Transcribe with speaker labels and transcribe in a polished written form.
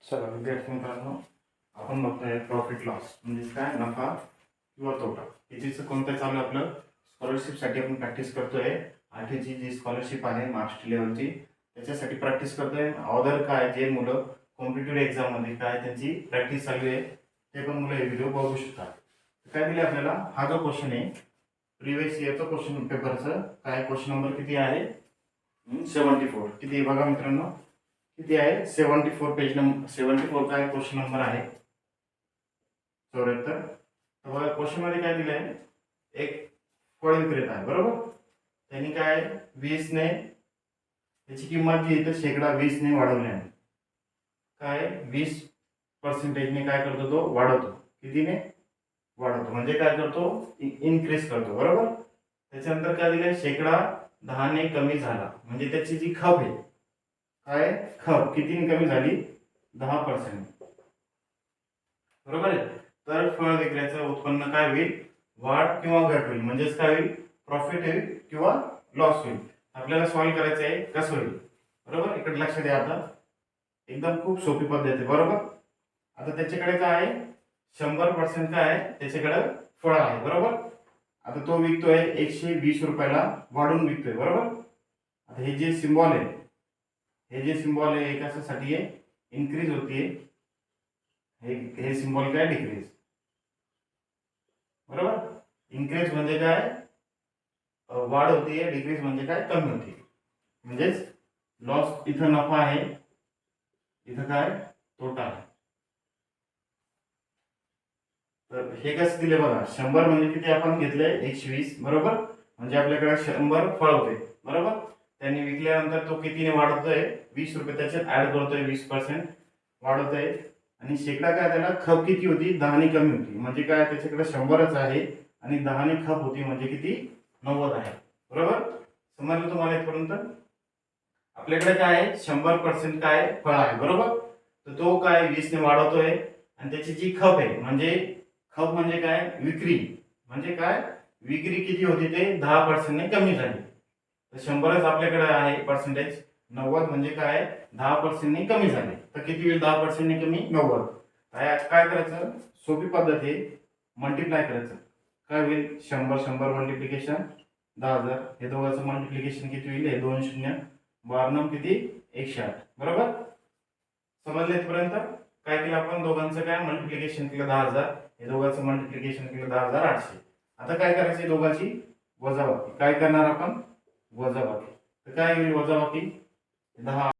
Speaker 1: चला विद्यार्थी मित्रांनो, आपण बघतोय प्रॉफिट लॉस म्हणजे काय, नफा किंवा तोटा. याचीच कोणतं चालू आहे आपलं स्कॉलरशिपसाठी आपण प्रॅक्टिस करतोय. आठवीची जी स्कॉलरशिप आहे महाराष्ट्र लेवलची, त्याच्यासाठी प्रॅक्टिस करतोय. अगोदर काय जे मुलं कॉम्पिटिटिव्ह एक्झाममध्ये काय त्यांची प्रॅक्टिस चालू आहे ते पण मुलं हे व्हिडिओ बघू शकतात. काय दिले आपल्याला, हा जो क्वेश्चन आहे प्रिव्हियस इयरचा क्वेश्चन पेपरचं, काय क्वेश्चन नंबर किती आहे 74. किती आहे बघा मित्रांनो, किती आहे 74. पेज नंबर 74 काय क्वेश्चन नंबर आहे 74. तर क्वेश्चन मध्ये काय दिलंय, एक फळ विक्रेता आहे बरोबर. त्यांनी काय 20 ने त्याची किंमत जी आहे शेकडा 20 ने वाढवली आहे. काय 20% ने काय करतो तो वाढवतो. कितीने वाढवतो म्हणजे काय करतो, इन्क्रीज करतो बरोबर. त्याच्यानंतर काय दिलंय, शेकडा 10 ने कमी झाला म्हणजे त्याची जी खप आहे काय, खप कितीने कमी झाली 10%. बरोबर आहे. तर फळ विक्रेत्याचं उत्पन्न काय होईल, वाढ किंवा घट होईल. म्हणजेच काय होईल, प्रॉफिट होईल किंवा लॉस होईल. आपल्याला सॉल्व्ह करायचं आहे कसं होईल बरोबर. इकडे लक्ष द्या, आता एकदम खूप सोपी पद्धत आहे बरोबर. आता त्याच्याकडे काय आहे 100% काय आहे त्याच्याकडे फळ आहे बरोबर. आता तो विकतोय 120 रुपयाला वाढून विकतोय बरोबर. आता हे जे सिम्बॉल आहे, हे जे सिम्बॉल आहे हे कशासाठी आहे, इन्क्रीज होतीये. हे सिम्बॉल काय, डिक्रीज बरोबर. इन्क्रीज म्हणजे काय वाढ होतीये, डिक्रीज म्हणजे काय कमी होती. म्हणजेच लॉस इथं नफा आहे, इथं काय तोटा आहे. तर हे कसं दिले बघा, 100 म्हणजे किती आपण घेतले 120 बरोबर. म्हणजे आपल्याकडे 100 फळ होते बरोबर. त्यांनी विकल्यानंतर तो कितीने वाढवतोय 20 रुपये त्याच्यात ऍड करतोय, 20% वाढवतोय. आणि शेकडा काय त्याला खप किती होती 10 ने कमी होती. म्हणजे काय त्याच्याकडे 100च आहे आणि 10 ने खप होती म्हणजे किती 90 आहे बरोबर. समजलं तुम्हाला इथपर्यंत. आपल्याकडे काय आहे 100% काय फळ आहे बरोबर. तर तो काय 20 ने वाढवतोय आणि त्याची जी खप आहे म्हणजे खप म्हणजे काय विक्री, म्हणजे काय विक्री किती होती ते 10% ने कमी झाली. तर 100च आपल्याकडे आहे पर्सेंटेज, 90 म्हणजे काय 10% ने कमी झाले. तर किती होईल 10% ने कमी 90. काय करायचं, सोपी पद्धत आहे, मल्टिप्लाय करायचं. काय होईल 100 100 मल्टिप्लिकेशन 10,000. हे दोघांचं मल्टिप्लिकेशन किती होईल, हे 2 शून्य 12 किती 108 बरोबर. समजले इथपर्यंत. काय केलं आपण, दोघांचं काय मल्टिप्लिकेशन केलं 10,000, हे दोघांचं मल्टिप्लिकेशन केलं 10,800. आता काय करायचे, दोघांची वजाबाकी. काय करणार आपण, वजाबाकी. तर काय होईल वजाबाकी 10